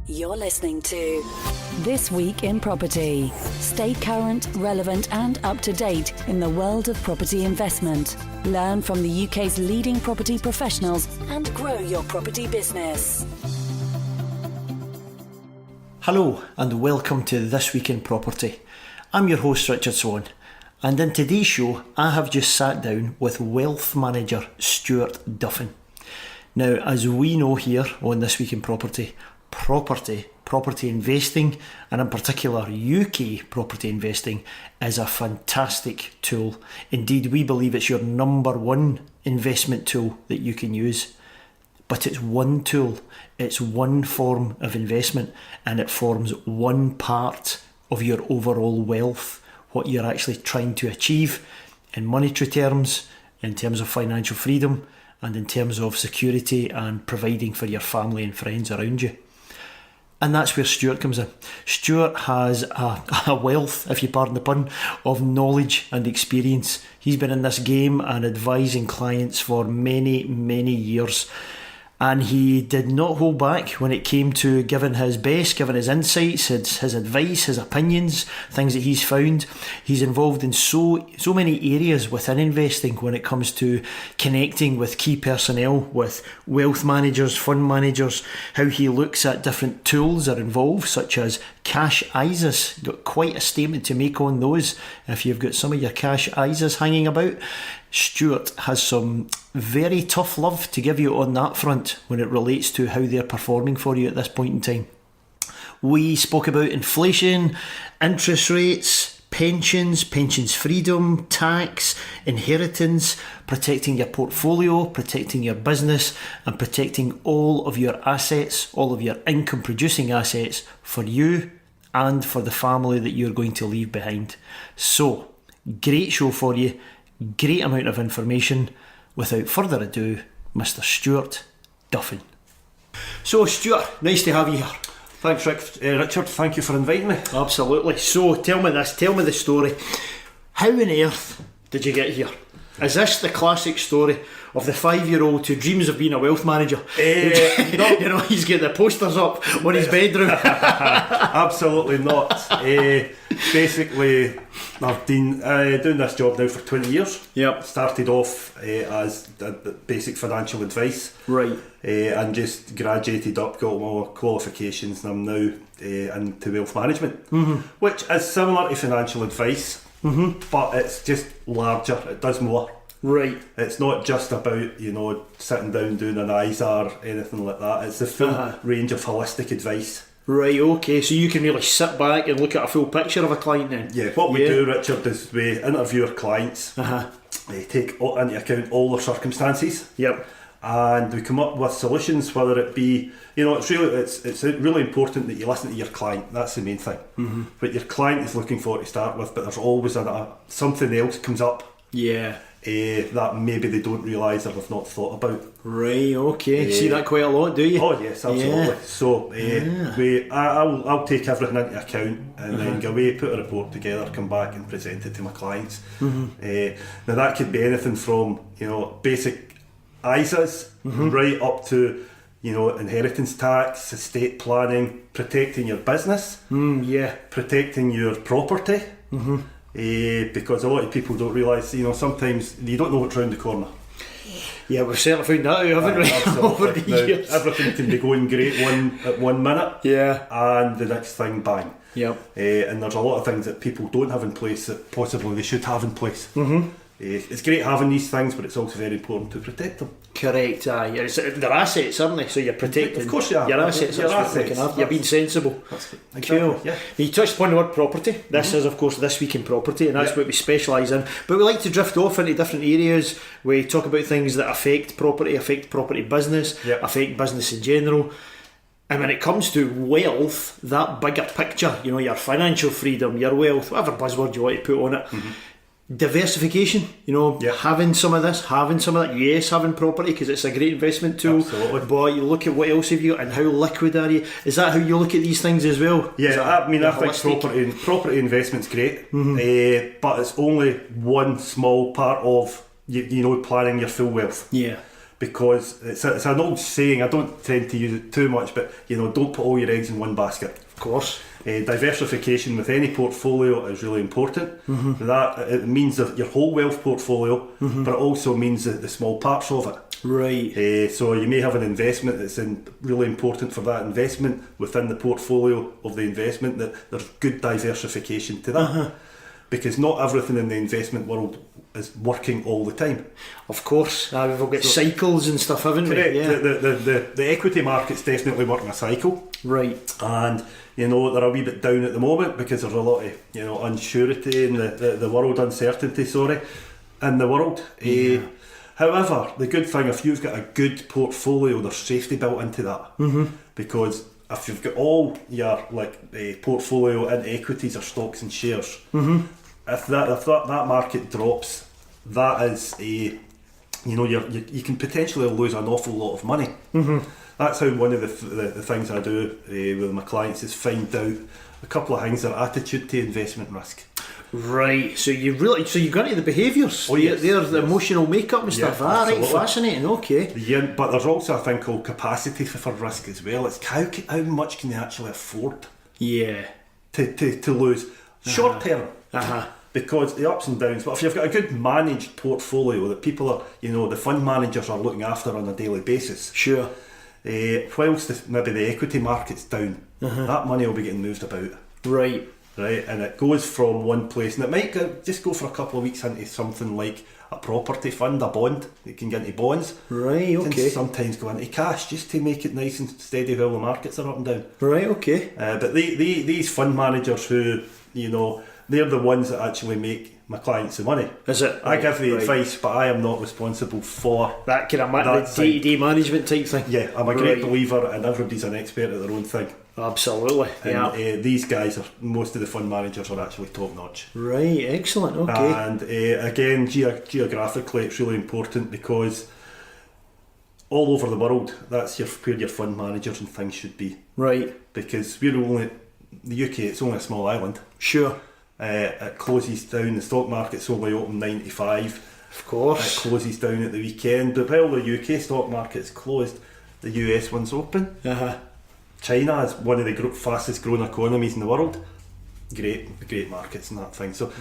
You're listening to This Week in Property. Stay current, relevant and up to date in the world of property investment. Learn from the UK's leading property professionals and grow your property business. Hello and welcome to This Week in Property. I'm your host Richard Swan, and in today's show I have just sat down with Wealth Manager Stuart Duffin. Now, as we know here on This Week in Property investing, and in particular UK property investing, is a fantastic tool. Indeed, we believe it's your number one investment tool that you can use. But it's one tool, it's one form of investment, and it forms one part of your overall wealth, what you're actually trying to achieve in monetary terms, in terms of financial freedom, and in terms of security and providing for your family and friends around you. And that's where Stuart comes in. Stuart has a wealth, if you pardon the pun, of knowledge and experience. He's been in this game and advising clients for many, many years. And he did not hold back when it came to giving his best, giving his insights, his advice, his opinions, things that he's found. He's involved in so many areas within investing when it comes to connecting with key personnel, with wealth managers, fund managers, how he looks at different tools that are involved, such as cash ISAs. Got quite a statement to make on those. If you've got some of your cash ISAs hanging about, Stuart has some very tough love to give you on that front when it relates to how they're performing for you at this point in time. We spoke about inflation, interest rates, pensions freedom, tax, inheritance, protecting your portfolio, protecting your business, and protecting all of your assets, all of your income producing assets for you and for the family that you're going to leave behind. So, great show for you. Great amount of information. Without further ado, Mr. Stuart Duffin. So, Stuart, nice to have you here. Thanks, Richard. Thank you for inviting me. Absolutely. So, tell me the story. How on earth did you get here? Is this the classic story of the 5-year-old who dreams of being a wealth manager? No. You know, he's got the posters up on his bedroom. Absolutely not. Basically, I've been doing this job now for 20 years. Yep. Started off as basic financial advice. Right. And just graduated up, got all my qualifications, and I'm now into wealth management, which is similar to financial advice. But it's just larger, it does more. Right. It's not just about, sitting down doing an ISA or anything like that. It's the full range of holistic advice. Right, okay, so you can really sit back and look at a full picture of a client then? Yeah, what we do, Richard, is we interview our clients, take into account all their circumstances. Yep. And we come up with solutions, whether it be, it's really important that you listen to your client. That's the main thing. What your client is looking for to start with, but there's always something else comes up. Yeah. That maybe they don't realise or have not thought about. Right, okay. See that quite a lot, do you? Oh yes, absolutely. Yeah. So I'll take everything into account and then go away, put a report together, come back and present it to my clients. Now that could be anything from basic ISAs right up to inheritance tax, estate planning, protecting your business, protecting your property. Because a lot of people don't realise, sometimes you don't know what's round the corner. Yeah, we've certainly found that out, haven't we? Over the years. Everything can be going great at 1 minute, and the next thing, bang. Yep. And there's a lot of things that people don't have in place that possibly they should have in place. It's great having these things, but it's also very important to protect them. Correct, they're assets, aren't they? So you're protecting of course you are. Your assets. Your assets. You're being sensible. Cool. Yeah. You touched upon the word property. This is, of course, This Week in Property, and that's what we specialise in. But we like to drift off into different areas. We talk about things that affect property business, affect business in general. And when it comes to wealth, that bigger picture, your financial freedom, your wealth, whatever buzzword you want to put on it, diversification, having some of this, having some of that, yes, having property because it's a great investment tool. Absolutely. But you look at what else have you got and how liquid are you? Is that how you look at these things as well? Yeah, I think property investment's great, but it's only one small part of planning your full wealth. Yeah. because it's an old saying, I don't tend to use it too much, but don't put all your eggs in one basket. Of course. Diversification with any portfolio is really important. That it means that your whole wealth portfolio, but it also means that the small parts of it. Right. So you may have an investment that's really important for that investment within the portfolio of the investment, that there's good diversification to that. Because not everything in the investment world is working all the time. Of course. We've all got cycles and stuff, haven't we? Correct. Yeah. The equity market's definitely working a cycle. Right. And they're a wee bit down at the moment because there's a lot of unsurety in the world, uncertainty, in the world. However, the good thing, if you've got a good portfolio, there's safety built into that. Because if you've got all your portfolio in equities or stocks and shares, if that market drops, that is you can potentially lose an awful lot of money. That's how one of the things I do with my clients is find out a couple of things, their attitude to investment risk. Right, so you've got into the behaviours. Yes, There's the emotional makeup and stuff. Right, fascinating. Okay. Yeah, but there's also a thing called capacity for risk as well. It's how much can they actually afford? Yeah. To lose short term. Because the ups and downs. But if you've got a good managed portfolio that people are, the fund managers are looking after on a daily basis. Sure. Whilst maybe the equity market's down, that money will be getting moved about. Right. Right, and it goes from one place, and it might just go for a couple of weeks into something like a property fund, a bond. It can get into bonds. Right, okay. It can sometimes go into cash just to make it nice and steady while the markets are up and down. Right, okay. But these fund managers who, they're the ones that actually make my clients the money. Is it? I give the advice, but I am not responsible for that kind of the day-to-day management type thing. Yeah, I'm a great believer, and everybody's an expert at their own thing. Absolutely. And these guys most of the fund managers are actually top notch. Right, excellent. Okay. And again, geographically, it's really important because all over the world, that's where your fund managers and things should be. Right. Because the UK, it's only a small island. Sure. It closes down. The stock market's only open 9 to 5. Of course. It closes down at the weekend. But while the UK stock market's closed, the US one's open. China is one of the fastest growing economies in the world. Great markets and that thing. So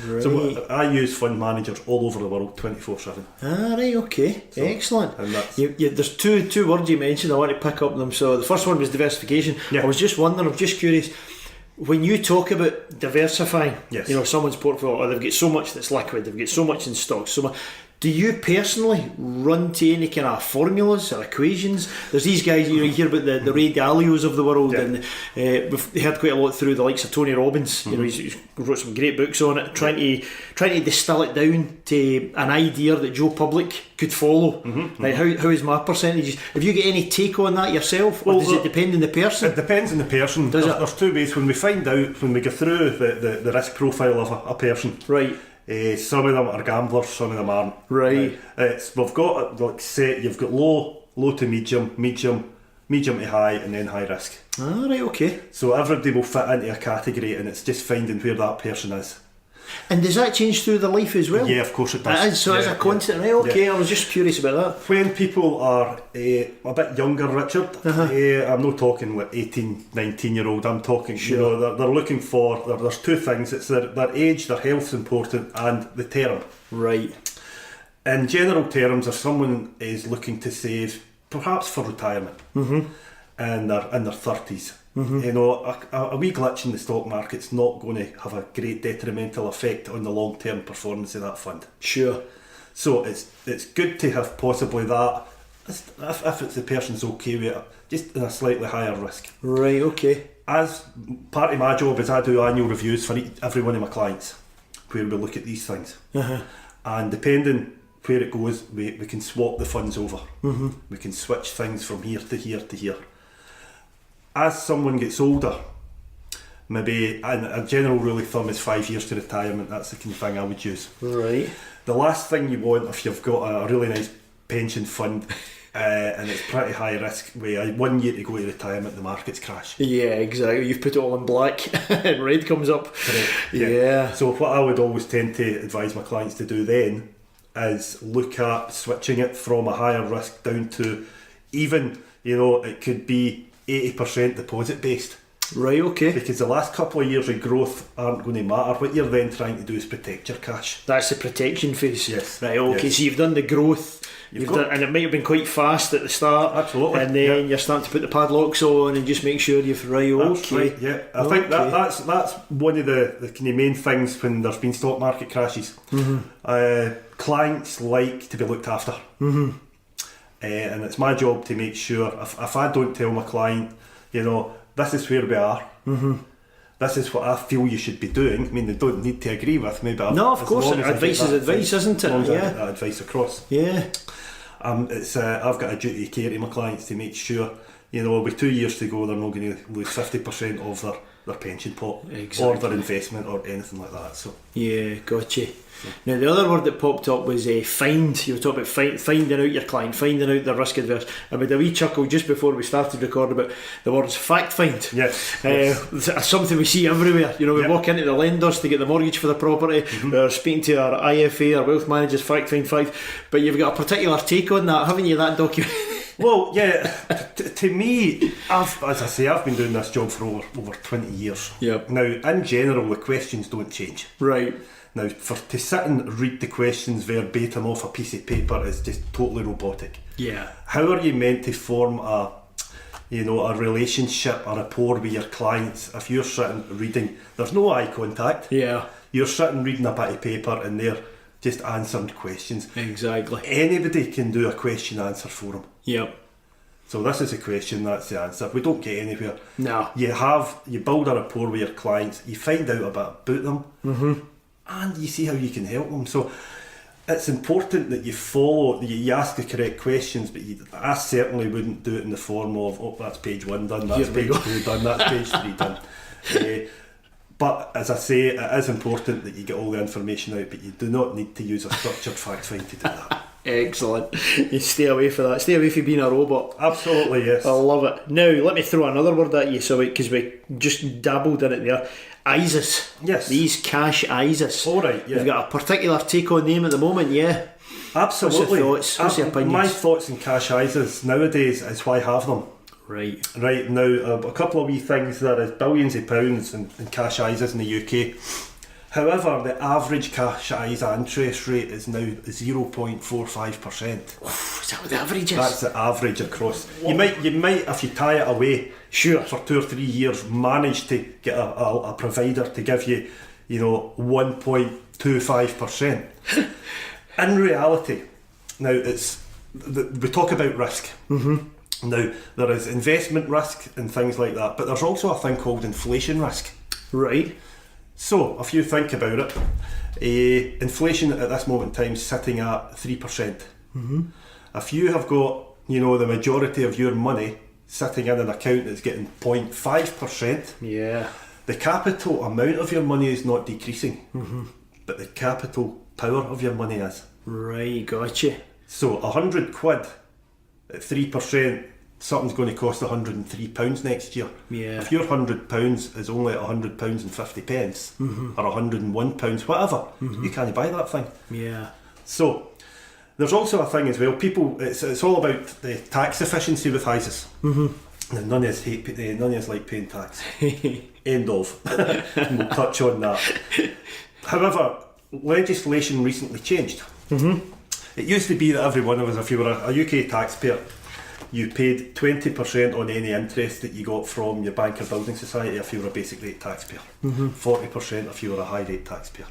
I use fund managers all over the world 24/7. Right, okay. So, excellent. And that's there's two words you mentioned I want to pick up them. So the first one was diversification. Yeah. I was just wondering, I'm just curious, when you talk about diversifying, yes. Someone's portfolio, they've got so much that's liquid, they've got so much in stocks, so much. Do you personally run to any kind of formulas or equations? There's these guys, you hear about the Ray Dalios of the world, and we've heard quite a lot through the likes of Tony Robbins. He's wrote some great books on it, trying to distill it down to an idea that Joe Public could follow. Like how is my percentages? Have you got any take on that yourself, or does it depend on the person? It depends on the person. There's two ways. When we find out, when we go through the risk profile of a person, right. Some of them are gamblers, some of them aren't. Right. We've got you've got low to medium to high, and then high risk. Right, okay. So everybody will fit into a category, and it's just finding where that person is. And does that change through the life as well? Yeah, of course it does. It is, so it's a constant. Right, okay, I was just curious about that. When people are a bit younger, Richard, I'm not talking 18, 19-year-old, I'm talking, they're looking for, there's two things, it's their age, their health's important, and the term. Right. In general terms, if someone is looking to save, perhaps for retirement, in their 30s, a wee glitch in the stock market's not going to have a great detrimental effect on the long-term performance of that fund. Sure. So it's good to have possibly that, if it's the person's okay with it, just in a slightly higher risk. Right, okay. As part of my job is I do annual reviews for every one of my clients, where we look at these things. And depending where it goes, we can swap the funds over. We can switch things from here to here to here. As someone gets older, maybe a general rule of thumb is 5 years to retirement. That's the kind of thing I would use. Right. The last thing you want, if you've got a really nice pension fund and it's pretty high risk, where 1 year to go to retirement, the markets crash. Yeah, exactly. You've put it all in black and red comes up. Correct. Yeah. So what I would always tend to advise my clients to do then is look at switching it from a higher risk down to even, it could be 80% deposit based. Right, okay. Because the last couple of years of growth aren't going to matter. What you're then trying to do is protect your cash. That's the protection phase. Yes. Right, okay, Yes. so you've done the growth, and it might have been quite fast at the start. Absolutely. And then you're starting to put the padlocks on and just make sure you've That's okay. right, yeah. I think that's one of the kind of main things when there's been stock market crashes. Clients like to be looked after. And it's my job to make sure, if I don't tell my client, this is where we are, this is what I feel you should be doing. I mean, they don't need to agree with me, but no, of course, advice is advice, isn't it? As long as I Yeah. get that advice across. Yeah. I've got a duty of care to my clients to make sure, with 2 years to go, they're not going to lose 50% of their pension pot or their investment or anything like that. So Yeah, gotcha. Now the other word that popped up was find. You were talking about finding out your client, finding out their risk adverse. I made a wee chuckle just before we started recording about the words fact find. Yes. It's something we see everywhere. We walk into the lenders to get the mortgage for the property. We're speaking to our IFA, our wealth managers, fact find 5. But you've got a particular take on that, haven't you? That document. Well, yeah. To me, as I say, I've been doing this job for over 20 years. Yep. Now, in general, the questions don't change. Right. Now, to sit and read the questions verbatim off a piece of paper is just totally robotic. Yeah. How are you meant to form a relationship, a rapport with your clients if you're sitting reading? There's no eye contact. Yeah. You're sitting reading a bit of paper and they're just answering questions. Exactly. Anybody can do a question answer for them. Yep. So this is a question, that's the answer. We don't get anywhere. No. You build a rapport with your clients, you find out a bit about them, and you see how you can help them. So it's important that you follow, you ask the correct questions, but I certainly wouldn't do it in the form of, that's page 1 done, that's page 2 done, that's page 3 done. But as I say, it is important that you get all the information out, but you do not need to use a structured fact find to do that. Excellent. You stay away from that. Stay away from being a robot. Absolutely, yes. I love it. Now, let me throw another word at you, because we just dabbled in it there. ISAs. Yes. These cash ISAs. All right, yeah. You've got a particular take on them at the moment, yeah? Absolutely. What's your opinions? My thoughts on cash ISAs nowadays is why have them. Right. Right, now, a couple of wee things. There is billions of pounds in cash ISAs in the UK. However, the average cash ISA interest rate is now 0.45%. Is that what the average is? That's the average across. You might, if you tie it away, Sure. for 2 or 3 years, manage to get a provider to give you, 1.25%. In reality, now we talk about risk. Now, there is investment risk and things like that, but there's also a thing called inflation risk. Right. So, if you think about it, inflation at this moment in time is sitting at 3%. If you have got, the majority of your money sitting in an account that's getting 0.5%, Yeah. the capital amount of your money is not decreasing, but the capital power of your money is. Right, gotcha. So, 100 quid at 3%, something's going to cost £103 next year. Yeah. If your £100 is only at £100 and 50 pence, or £101, whatever, you can't buy that thing. Yeah. So there's also a thing as well. People, it's all about the tax efficiency with ISAs. And none of us like paying tax. End of. We'll touch on that. However, legislation recently changed. It used to be that every one of us, if you were a UK taxpayer, you paid 20% on any interest that you got from your bank or building society if you were a basic rate taxpayer, 40% if you were a high rate taxpayer.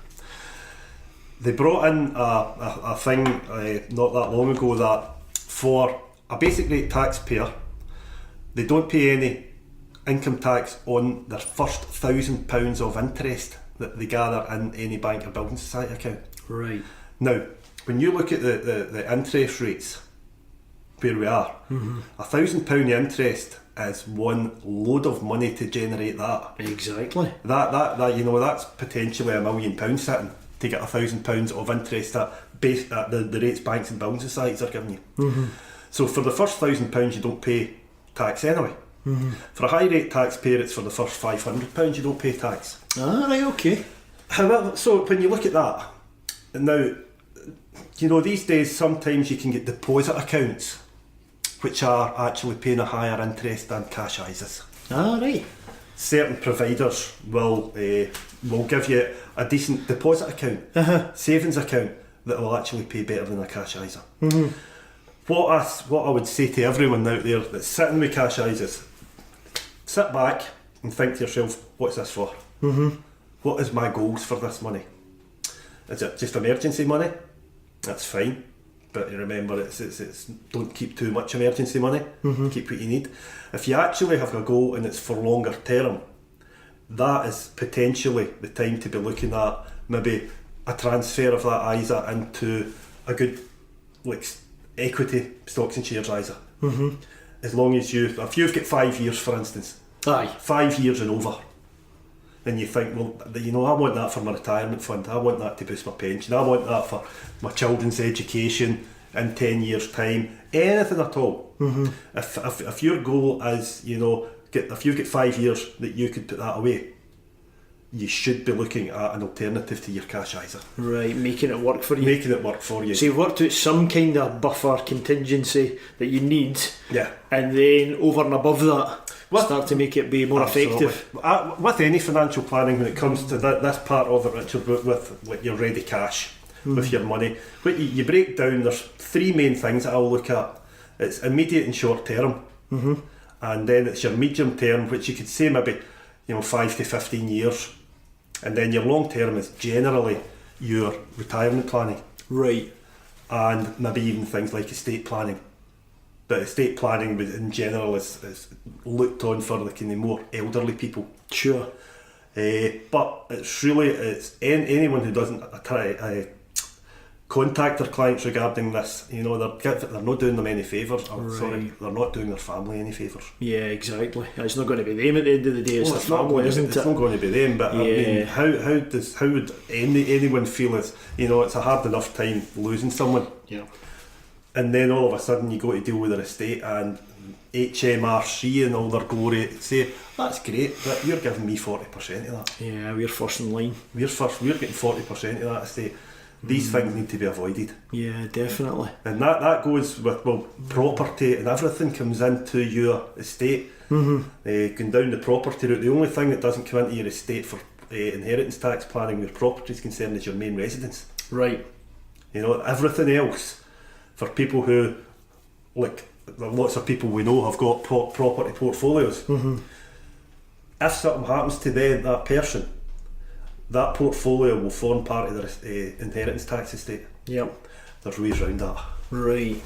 They brought in a thing not that long ago that for a basic rate taxpayer, they don't pay any income tax on their first £1,000 of interest that they gather in any bank or building society account. Right. Now, when you look at the interest rates where we are, £1,000 interest is one load of money to generate that. Exactly. That that's potentially £1 million sitting to get £1,000 of interest at the rates banks and building societies are giving you. So for the first £1,000 you don't pay tax anyway. For a high rate taxpayer, it's for the first £500 you don't pay tax. Ah, right, okay. However, so when you look at that, now you know, these days sometimes you can get deposit accounts which are actually paying a higher interest than cash ISAs. Ah, right. Certain providers will give you a decent deposit account, savings account, that will actually pay better than a cash ISA. What I would say to everyone out there that's sitting with cash ISAs, sit back and think to yourself, what's this for? What is my goals for this money? Is it just emergency money? That's fine, but you remember it's don't keep too much emergency money. Keep what you need. If you actually have a goal and it's for longer term, that is potentially the time to be looking at maybe a transfer of that ISA into a good, like, equity stocks and shares ISA. As long as if you've got 5 years, for instance, 5 years and over, then you think, well, you know, I want that for my retirement fund, I want that to boost my pension, I want that for my children's education in 10 years' time, anything at all. If your goal is, you know, if you've got 5 years that you could put that away, you should be looking at an alternative to your cash ISA. Right, making it work for you. Making it work for you. So you've worked out some kind of buffer contingency that you need, yeah, and then over and above that, start to make it be more effective. With any financial planning, when it comes to this part of it, Richard, with your ready cash, with your money, what you break down, there's three main things that I'll look at. It's immediate and short term, and then it's your medium term, which you could say maybe, you know, 5 to 15 years, and then your long term is generally your retirement planning, right, and maybe even things like estate planning. But estate planning in general is looked on for the kind of more elderly people. Sure. But it's anyone who doesn't contact their clients regarding this, you know, they're not doing them any favours. Sorry, they're not doing their family any favours. Yeah, exactly. It's not going to be them at the end of the day. It's their family, isn't it? It's not going to be them. But yeah. I mean, how would anyone feel as, you know, it's a hard enough time losing someone. Yeah. And then all of a sudden you go to deal with their estate, and HMRC and all their glory say, that's great, but you're giving me 40% of that. Yeah, we're first in line. We're getting 40% of that estate. These things need to be avoided. Yeah, definitely. And that goes with, well, property and everything comes into your estate. Going down the property route, the only thing that doesn't come into your estate for inheritance tax planning where property is concerned is your main residence. Right. You know, everything else, for people who, like lots of people we know have got property portfolios, if something happens to that person, that portfolio will form part of their inheritance tax estate. Yep. There's ways around that. Right.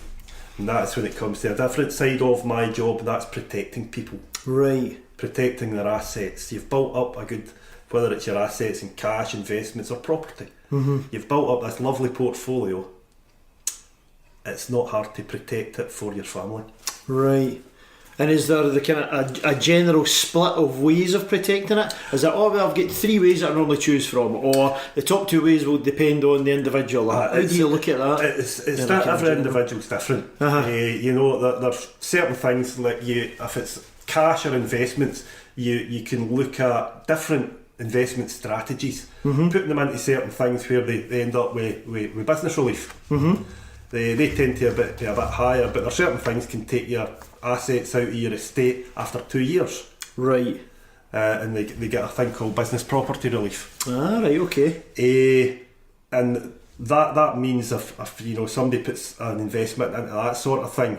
And that's when it comes to a different side of my job, that's protecting people. Right. Protecting their assets. You've built up a good, whether it's your assets in cash, investments or property, you've built up this lovely portfolio. It's not hard to protect it for your family. Right. And is there the kind of a general split of ways of protecting it? Is it, oh, well, I've got 3 ways that I normally choose from, or the top 2 ways will depend on the individual? How do you look at that? Every individual's different. You know, there's certain things like if it's cash or investments, you can look at different investment strategies, putting them into certain things where they end up with business relief. They tend to be a bit higher, but there are certain things can take your assets out of your estate after 2 years. Right. And they get a thing called business property relief. Ah, right, okay. And that means if you know somebody puts an investment into that sort of thing,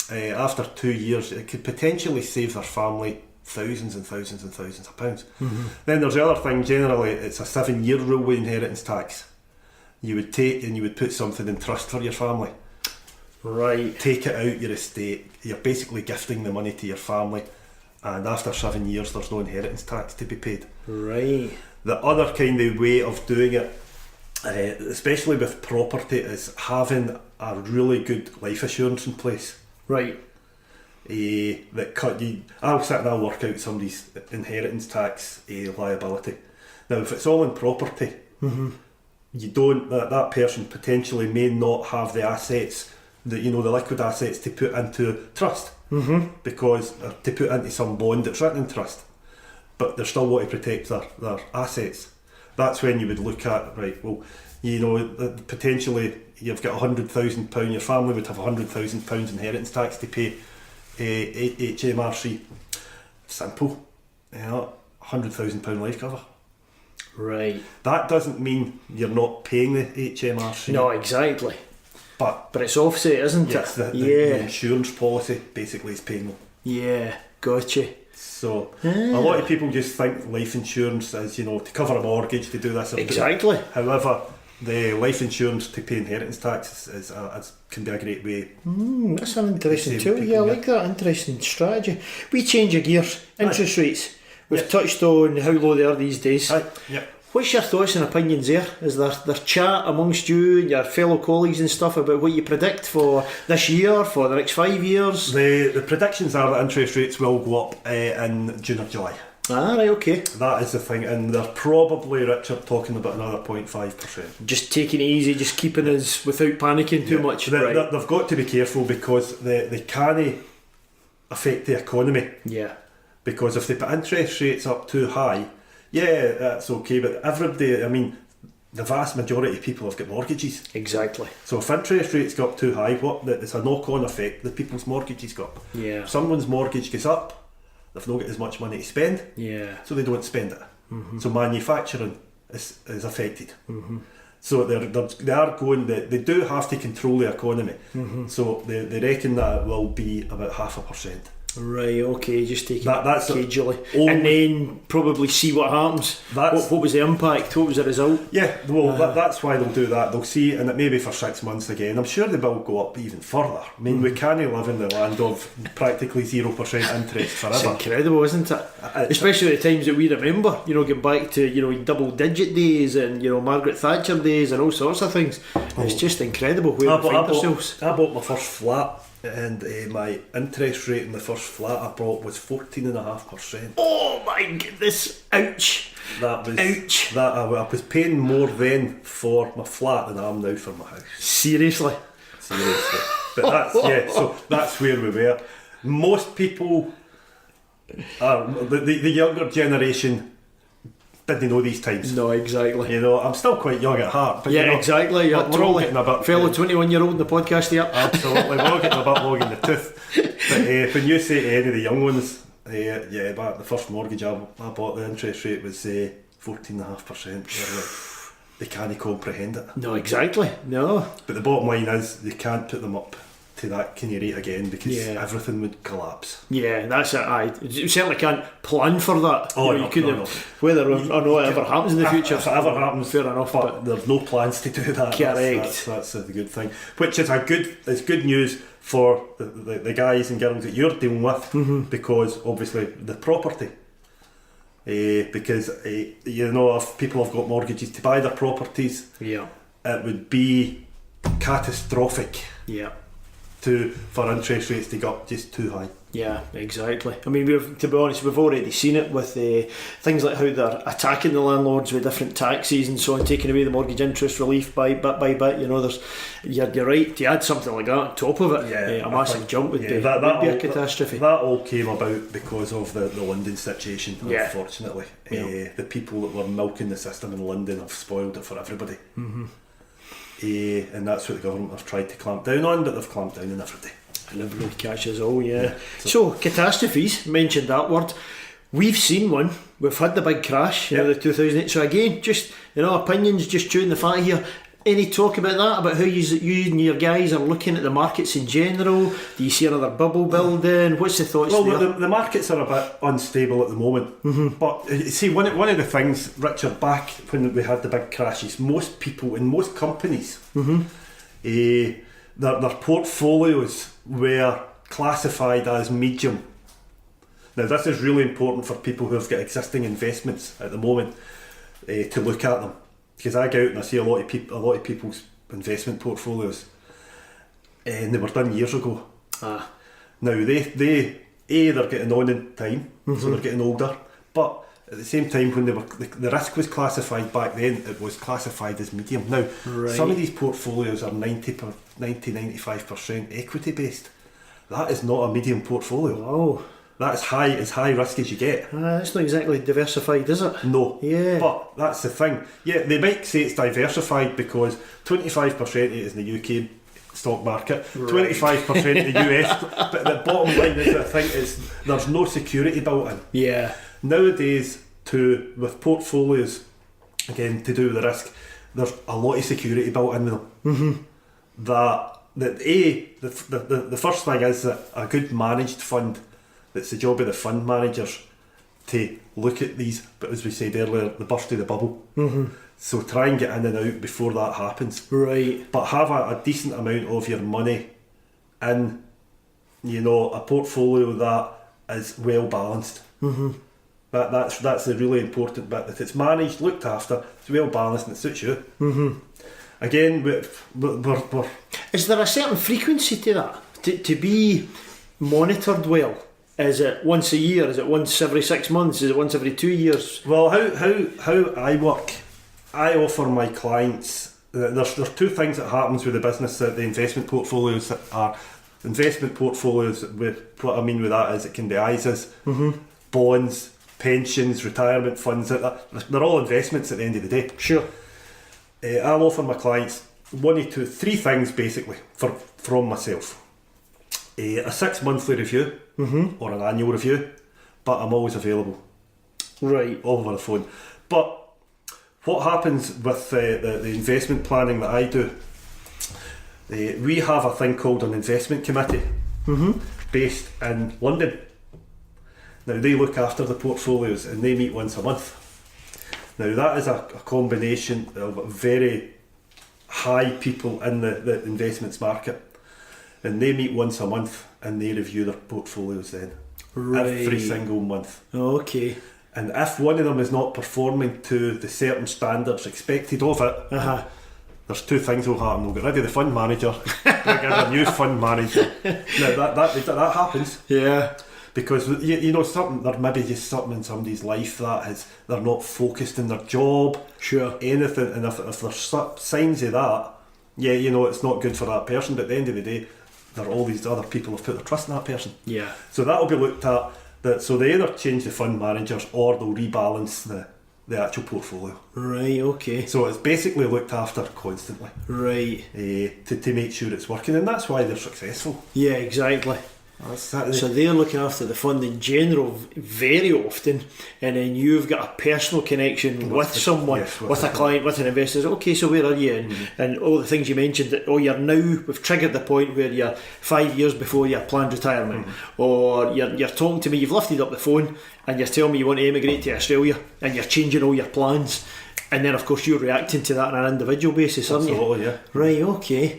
after 2 years it could potentially save their family thousands and thousands and thousands of pounds. Then there's the other thing, generally it's a 7-year rule with inheritance tax. You would take and you would put something in trust for your family. Right. Take it out your estate. You're basically gifting the money to your family, and after 7 years there's no inheritance tax to be paid. Right. The other kind of way of doing it, especially with property, is having a really good life assurance in place. Right. I'll sit and I'll work out somebody's inheritance tax liability. Now if it's all in property, you don't, that person potentially may not have the assets, the liquid assets to put into trust, because to put into some bond that's written in trust, but they still want to protect their assets. that's when you would look at, right, well, you know, potentially you've got £100,000, your family would have £100,000 inheritance tax to pay HMRC. Simple, you know, £100,000 life cover. Right. That doesn't mean you're not paying the HMRC. No, exactly. But it's offset, isn't yes, it? the insurance policy basically is paying them. Yeah, gotcha. So a lot of people just think life insurance is, you know, to cover a mortgage, to do this or Exactly. do that. However, the life insurance to pay inheritance tax can be a great way. That's an interesting Same tool. people, Yeah, I yeah. like that. Interesting strategy. We change of gears. Interest rates. We've touched on how low they are these days. Yep. What's your thoughts and opinions there? Is there chat amongst you and your fellow colleagues and stuff about what you predict for this year, for the next 5 years? The predictions are that interest rates will go up in June or July. Ah, right, okay. That is the thing, and they're probably, Richard, talking about another 0.5%. Just taking it easy, just keeping us without panicking too much. Right. They've got to be careful because they can't affect the economy. Yeah. Because if they put interest rates up too high, yeah, that's okay, but everybody, I mean, the vast majority of people have got mortgages. Exactly. So if interest rates go up too high, it's a knock-on effect, the people's mortgages go up. Yeah. If someone's mortgage goes up, they've not got as much money to spend, Yeah. so they don't spend it. So manufacturing is affected. So they are going, they do have to control the economy. So they reckon that it will be about 0.5%. Right, okay, just take That's it cagely. only- And then probably see what happens. What was the impact? What was the result? Yeah, well, that's why they'll do that. They'll see, and it may be for 6 months again. I'm sure they will go up even further. I mean, we can't live in the land of practically 0% interest It's forever. incredible, isn't it? Especially the times that we remember, you know, getting back to, you know, double digit days and, you know, Margaret Thatcher days and all sorts of things. It's just incredible where we find ourselves. I bought my first flat, and my interest rate in the first flat I bought was 14.5%. Oh my goodness, ouch. That was Ouch. that I was paying more then for my flat than I am now for my house. Seriously. Seriously. But so that's where we were. Most people are the younger generation didn't know these times. No, exactly. You know, I'm still quite young at heart. But Yeah, you know, exactly. Yeah, we're all getting a bit, fellow 21-year-old in the podcast here. absolutely, we're all getting a bit long in the tooth. But when you say to any of the young ones, back the first mortgage I bought, the interest rate was 14.5%. They can't comprehend it. No, exactly. No. But the bottom line is they can't put them up to that kind of rate again because everything would collapse. Yeah, that's it. You certainly can't plan for that. Oh, you know, no, you couldn't. no. Whether or not it ever happens in the future. If it ever happens, fair enough. but there's no plans to do that. Correct. That's the good thing. Which is it's good news for the guys and girls that you're dealing with, because obviously the property. Because you know, if people have got mortgages to buy their properties, Yeah. it would be catastrophic Yeah. for interest rates to go up just too high. Yeah, exactly. I mean, to be honest, we've already seen it with things like how they're attacking the landlords with different taxes and so on, taking away the mortgage interest relief bit by bit. You know, you're right, to add something like that on top of it, a massive jump would be a catastrophe. That all came about because of the London situation, unfortunately. The people that were milking the system in London have spoiled it for everybody. And that's what the government have tried to clamp down on, but they've clamped down on everybody. And everybody catches all, So catastrophes, mentioned that word. We've seen one. We've had the big crash, the 2008. So again, just opinions, just chewing the fat here. Any talk about that? About how you and your guys are looking at the markets in general? Do you see another bubble building? What's the thoughts there? Well, the markets are a bit unstable at the moment. But you see, one of the things, Richard, back when we had the big crashes, most people in most companies, their portfolios were classified as medium. Now this is really important for people who have got existing investments at the moment, to look at them, because I go out and I see a lot of people's investment portfolios, and they were done years ago. Now they're getting on in time, so they're getting older, but at the same time, when the risk was classified back then, it was classified as medium. Now, some of these portfolios are 95% equity based. That is not a medium portfolio. Oh. that's as high risk as you get. It's not exactly diversified, is it? No. Yeah. But that's the thing. Yeah, they might say it's diversified because 25% of it is in the UK stock market, 25% in the US. But the bottom line is, I think, is there's no security built in. Yeah. Nowadays, with portfolios, again, to do with the risk, there's a lot of security built in with them. The first thing is that a good managed fund, it's the job of the fund managers to look at these, but as we said earlier, the burst of the bubble. So try and get in and out before that happens. Right. But have a decent amount of your money in, a portfolio that is well balanced. That's the really important bit. That it's managed, looked after, it's well balanced, and it suits you. Again, we're is there a certain frequency to that? To be monitored well? Is it once a year? Is it once every 6 months? Is it once every 2 years? Well, how I work, I offer my clients. There's two things that happens with the business. The investment portfolios that are investment portfolios. What I mean with that is it can be ISAs, bonds, pensions, retirement funds. They're all investments at the end of the day. Sure. I'll offer my clients 1 to 3 things basically from myself. A 6 monthly review or an annual review, but I'm always available. Right. Over the phone. But what happens with the investment planning that I do, we have a thing called an investment committee based in London. Now they look after the portfolios and they meet once a month. Now that is a combination of very high people in the investments market, and they meet once a month and they review their portfolios then. Right. Every single month. Okay. And if one of them is not performing to the certain standards expected of it, there's 2 things will happen. They'll get rid of the fund manager, they'll get a new fund manager. Now that happens. Yeah. Because there may be just something in somebody's life that they're not focused in their job. Sure. Anything, and if there's signs of that, it's not good for that person. But at the end of the day, there are all these other people who've put their trust in that person. Yeah. So that'll be looked at. So they either change the fund managers or they'll rebalance the actual portfolio. Right. Okay. So it's basically looked after constantly. Right. To make sure it's working, and that's why they're successful. Yeah. Exactly. So they're looking after the fund in general very often, and then you've got a personal connection with someone, with a client, with an investor. Okay, so where are you? And all the things you mentioned, that we've triggered the point where you're 5 years before your planned retirement, or you're talking to me, you've lifted up the phone and you're telling me you want to emigrate to Australia and you're changing all your plans. And then, of course, you're reacting to that on an individual basis, aren't you? Absolutely, yeah. Right,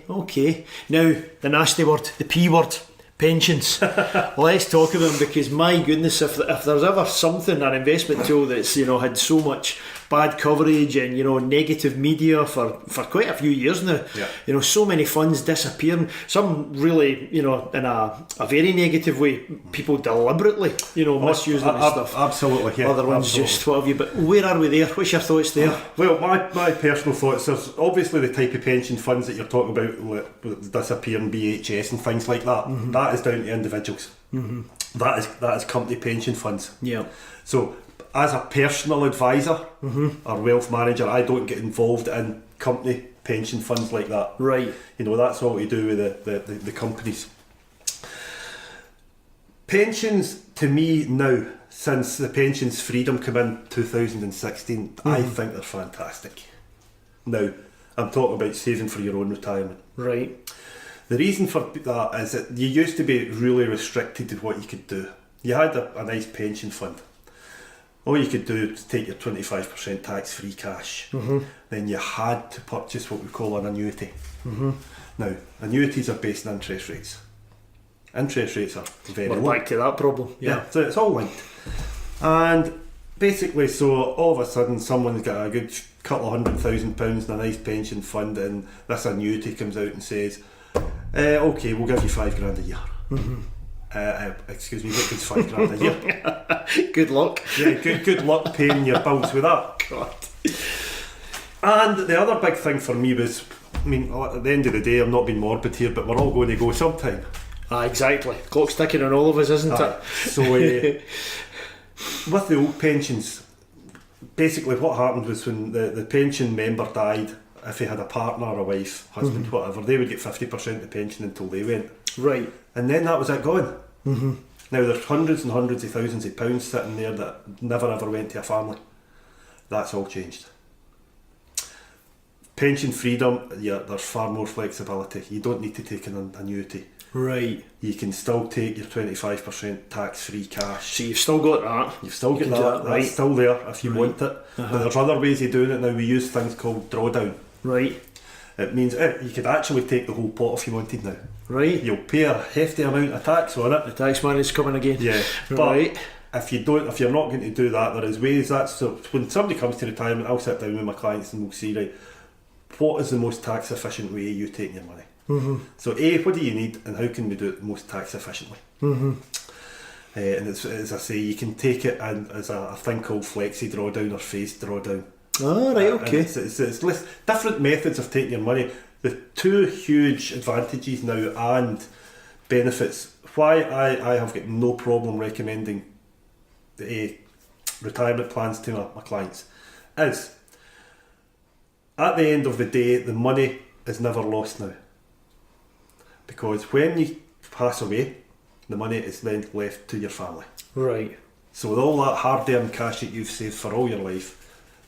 okay. Now, the nasty word, the P word. Pensions. Let's talk about them, because my goodness, if there's ever something, an investment tool that's had so much bad coverage and negative media for quite a few years now. Yeah. So many funds disappearing. Some really in a very negative way. People deliberately misusing and stuff. Absolutely, yeah. Other ones just what have you. But where are we there? What's your thoughts there? Well, my personal thoughts. There's obviously the type of pension funds that you're talking about, like disappearing BHS and things like that. That is down to individuals. That is company pension funds. Yeah. So as a personal advisor or wealth manager, I don't get involved in company pension funds like that. Right. That's all we do with the companies. Pensions, to me now, since the pensions freedom came in 2016, I think they're fantastic. Now, I'm talking about saving for your own retirement. Right. The reason for that is that you used to be really restricted to what you could do. You had a nice pension fund. All you could do was take your 25% tax-free cash. Then you had to purchase what we call an annuity. Now, annuities are based on interest rates. Interest rates are very low. We're back to that problem. Yeah, so it's all linked. And basically, so all of a sudden someone's got a good couple of £100,000 in a nice pension fund, and this annuity comes out and says, okay, we'll give you £5,000 a year. Excuse me, what good's £5,000 a year? Good luck. Yeah, good luck paying your bills with that. God. And the other big thing for me was, at the end of the day, I'm not being morbid here, but we're all going to go sometime. Exactly. Clock's ticking on all of us, isn't it? So with the old pensions, basically what happened was when the pension member died, if he had a partner, a wife, husband, whatever, they would get 50% of the pension until they went. Right. And then that was it gone. Now there's hundreds and hundreds of thousands of pounds sitting there that never ever went to a family. That's all changed. Pension freedom, there's far more flexibility. You don't need to take an annuity. Right. You can still take your 25% tax-free cash. So you've still got that. You've still got You can do that. that, right. That's still there if you want it. But there's other ways of doing it now. We use things called drawdown. Right. It means you could actually take the whole pot if you wanted now. Right. You'll pay a hefty amount of tax on it. The tax man is coming again. Yeah. Right. But if you're not going to do that, there is ways. So when somebody comes to retirement, I'll sit down with my clients and we'll see, right, what is the most tax efficient way you taking your money? So what do you need and how can we do it most tax efficiently? And it's, as I say, you can take it as a thing called flexi drawdown or phased drawdown. Oh, right, okay. It's different methods of taking your money. The two huge advantages now and benefits, why I have got no problem recommending retirement plans to my clients, is at the end of the day, the money is never lost now. Because when you pass away, the money is then left to your family. Right. So with all that hard-earned cash that you've saved for all your life,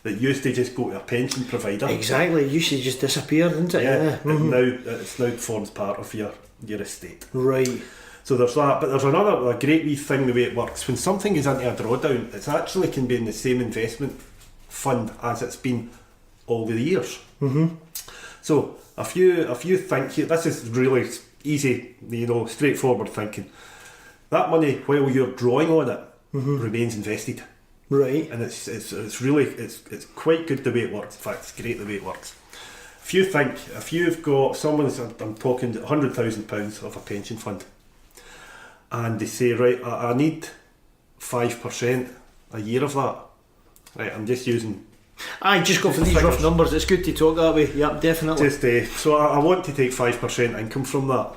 that used to just go to a pension provider. Exactly. It used to just disappear, didn't it? Yeah. It now forms part of your estate. Right. So there's that, but there's a great wee thing the way it works. When something is into a drawdown, it actually can be in the same investment fund as it's been all the years. So if you think this is really easy, straightforward thinking. That money, while you're drawing on it, remains invested. Right. And it's really quite good the way it works. In fact, it's great the way it works. If you've got someone's, I'm talking £100,000 of a pension fund, and they say, right, I need 5% a year of that. Right, I'm just using. Just go for these rough numbers. It's good to talk that way. Yep, definitely. So I want to take 5% income from that.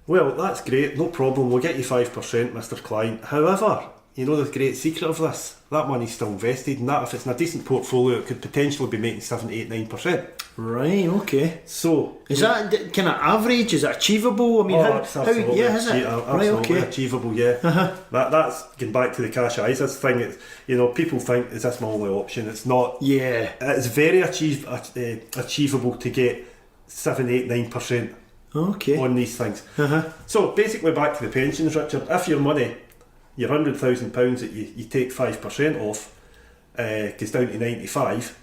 Well, that's great, no problem. We'll get you 5%, Mr. Client. However, you know the great secret of this? That money's still invested, and that if it's in a decent portfolio, it could potentially be making 7, 8, 9%. Right. Okay. So is that kind of average? Is it achievable? I mean, absolutely, yeah, is it? Absolutely right, okay. Achievable, yeah. That's getting back to the cash ISAs thing. People think, is this my only option? It's not. Yeah. It's very achievable to get 7, 8, 9% on these things. So basically, back to the pensions, Richard. If your money, your £100,000 that you take 5% off, goes down to 95,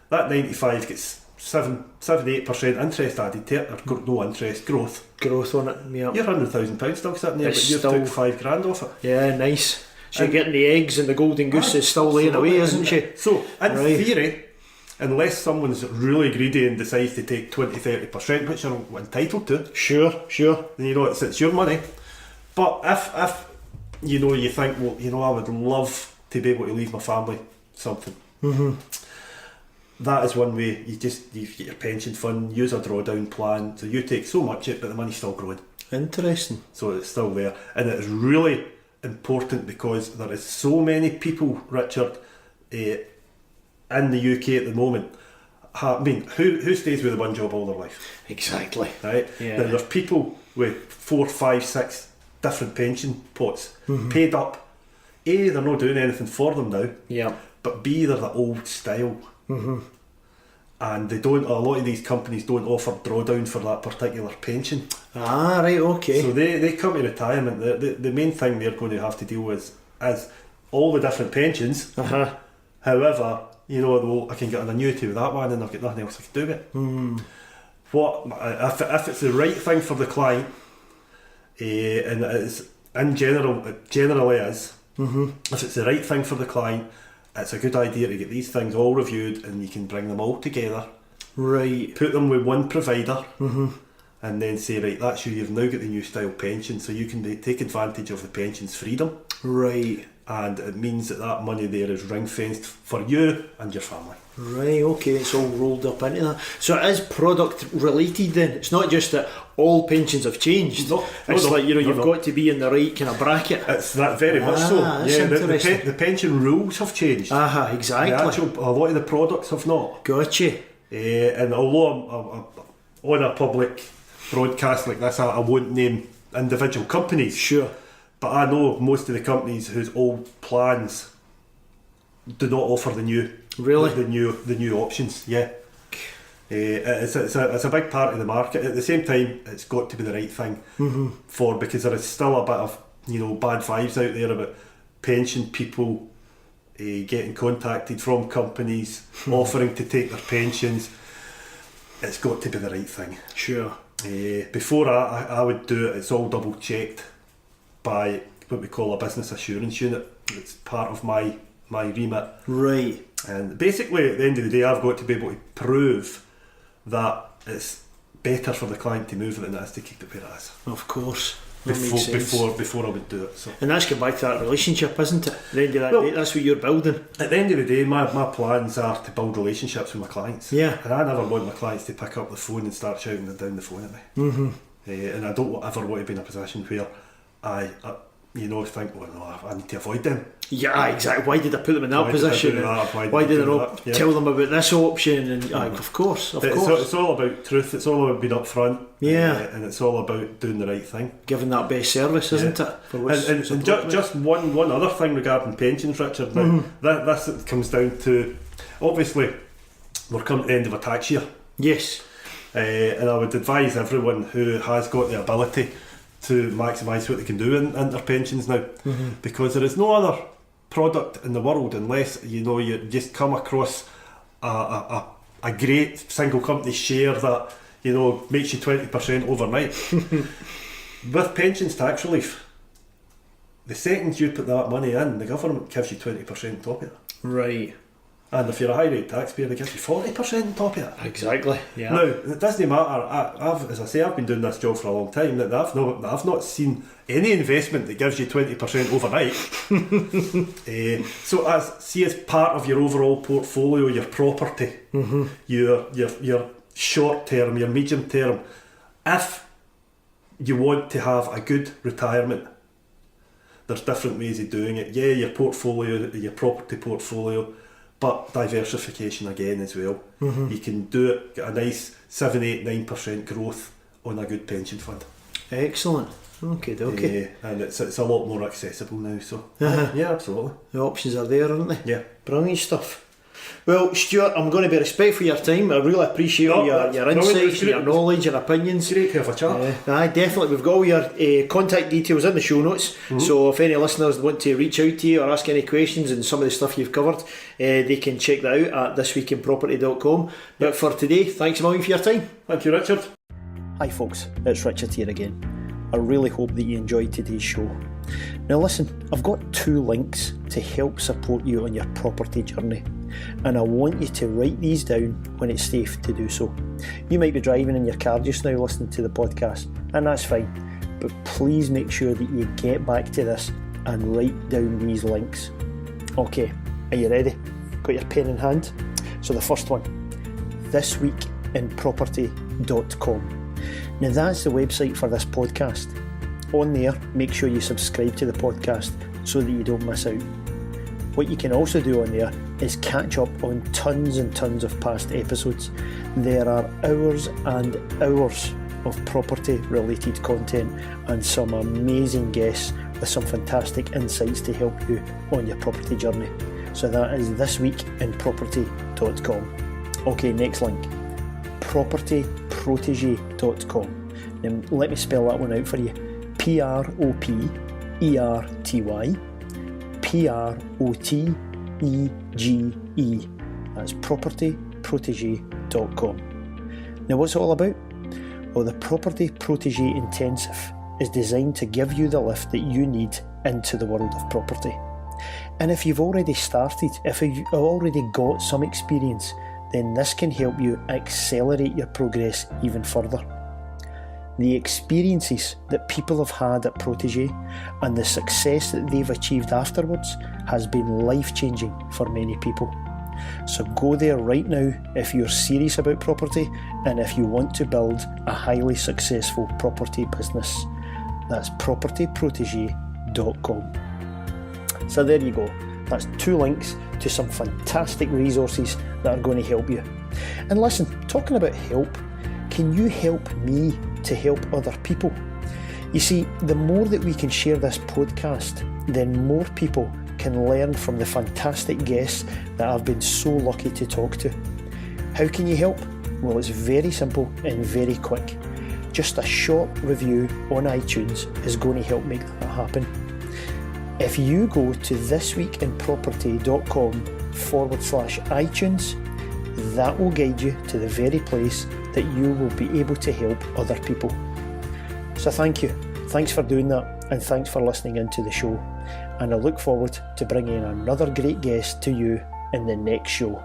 that 95 gets 7-8% interest added to it, or no interest, growth on it. Yeah. Your £100,000 still sitting there, It's but you've still took £5,000 off it. Yeah, nice. So you're getting the eggs and the golden goose is still laying away, isn't she? So in theory, unless someone's really greedy and decides to take 20-30%, which you're entitled to, sure, then it's your money. But if you think, well, I would love to be able to leave my family something. That is one way. You get your pension fund, use a drawdown plan, so you take so much it, but the money's still growing. Interesting. So it's still there, and it is really important because there is so many people, Richard, in the UK at the moment. Who stays with one job all their life? Exactly. Right. Yeah. Then there's people with 4, 5, 6 different pension pots paid up. A, they're not doing anything for them now. Yeah. But B, they're the old style. And a lot of these companies don't offer drawdown for that particular pension. Right, okay. So they come to retirement, the main thing they're going to have to deal with is all the different pensions. However, I can get an annuity with that one and I've got nothing else I can do with it. If it's the right thing for the client, and it is, in general, it generally is, if it's the right thing for the client, it's a good idea to get these things all reviewed and you can bring them all together. Right. Put them with one provider and then say, right, you've now got the new style pension, so you can take advantage of the pension's freedom. Right. and it means that money there is ring fenced for you and your family. Right, okay, it's all rolled up into that. So it is product related then. It's not just that all pensions have changed. No, it's no, like, you know, no, you've no. got to be in the right kind of bracket. It's that very much so. That's Yeah, interesting. the pension rules have changed. Exactly. A lot of the products have not. Gotcha. And although I'm on a public broadcast like this, I won't name individual companies. Sure. But I know most of the companies whose old plans do not offer the new, Really? the new options. Yeah, it's a big part of the market. At the same time, it's got to be the right thing because there is still a bit of bad vibes out there about pension people getting contacted from companies offering to take their pensions. It's got to be the right thing. Sure. Before I would do it, it's all double checked by what we call a business assurance unit. It's part of my remit. Right. And basically, at the end of the day, I've got to be able to prove that it's better for the client to move than it is to keep it where it is. Of course. That makes sense. Before I would do it. So. And that's going back to that relationship, isn't it? At the end of that Well, day, that's what you're building. At the end of the day, my plans are to build relationships with my clients. Yeah. And I never want my clients to pick up the phone and start shouting down the phone at me. And I don't ever want to be in a position where I think, well, no, I need to avoid them. Yeah, exactly. Why did I put them in that Why did I position? do that? Why did I do not that? Yeah. tell them about this option? And of course. It's all about truth. It's all about being upfront. Yeah. And it's all about doing the right thing. Giving that best service, isn't it? For what's And just one other thing regarding pensions, Richard. Now, this comes down to, obviously, we're coming to the end of a tax year. Yes. And I would advise everyone who has got the ability to maximise what they can do in their pensions now, because there is no other product in the world unless you just come across a great single company share that makes you 20% overnight. With pensions tax relief, the second you put that money in, the government gives you 20% on top of it. Right. And if you're a high rate taxpayer, they give you 40% on top of it. Exactly. Yeah. Now, it doesn't matter. I've been doing this job for a long time. That I've not seen any investment that gives you 20% overnight. So as part of your overall portfolio, your property, your short term, your medium term, if you want to have a good retirement, there's different ways of doing it. Yeah, your portfolio, your property portfolio. But diversification again as well. You can do it, get a nice 7, 8, 9% growth on a good pension fund. Excellent. Okay. And it's a lot more accessible now. So yeah, absolutely. The options are there, aren't they? Yeah. Brilliant stuff. Well, Stuart, I'm going to be respectful of your time. I really appreciate your insights, your knowledge, your opinions. It's great to have a chat. Aye, definitely. We've got all your contact details in the show notes. So if any listeners want to reach out to you or ask any questions and some of the stuff you've covered, they can check that out at thisweekinproperty.com. But for today, thanks a million for your time. Thank you, Richard. Hi folks, it's Richard here again. I really hope that you enjoyed today's show. Now listen, I've got 2 links to help support you on your property journey, and I want you to write these down when it's safe to do so. You might be driving in your car just now listening to the podcast, and that's fine, but please make sure that you get back to this and write down these links. Okay, are you ready? Got your pen in hand? So the first one, thisweekinproperty.com. Now that's the website for this podcast. On there, make sure you subscribe to the podcast so that you don't miss out. What you can also do on there is catch up on tons and tons of past episodes. There are hours and hours of property related content and some amazing guests with some fantastic insights to help you on your property journey. So that is thisweekinproperty.com. Okay, next link, propertyprotege.com. Now let me spell that one out for you. PROPERTY PROTEGE. That's propertyprotege.com. Now what's it all about? Well, the Property Protege Intensive is designed to give you the lift that you need into the world of property. And if you've already started, if you've already got some experience, then this can help you accelerate your progress even further. the experiences that people have had at Protégé and the success that they've achieved afterwards has been life-changing for many people. So go there right now if you're serious about property and if you want to build a highly successful property business. That's propertyprotege.com. So there you go. That's 2 links to some fantastic resources that are going to help you. And listen, talking about help, can you help me to help other people? You see, the more that we can share this podcast, then more people can learn from the fantastic guests that I've been so lucky to talk to. How can you help? Well, it's very simple and very quick. Just a short review on iTunes is going to help make that happen. If you go to thisweekinproperty.com/iTunes, that will guide you to the very place that you will be able to help other people. So thank you. Thanks for doing that, and thanks for listening into the show. And I look forward to bringing another great guest to you in the next show.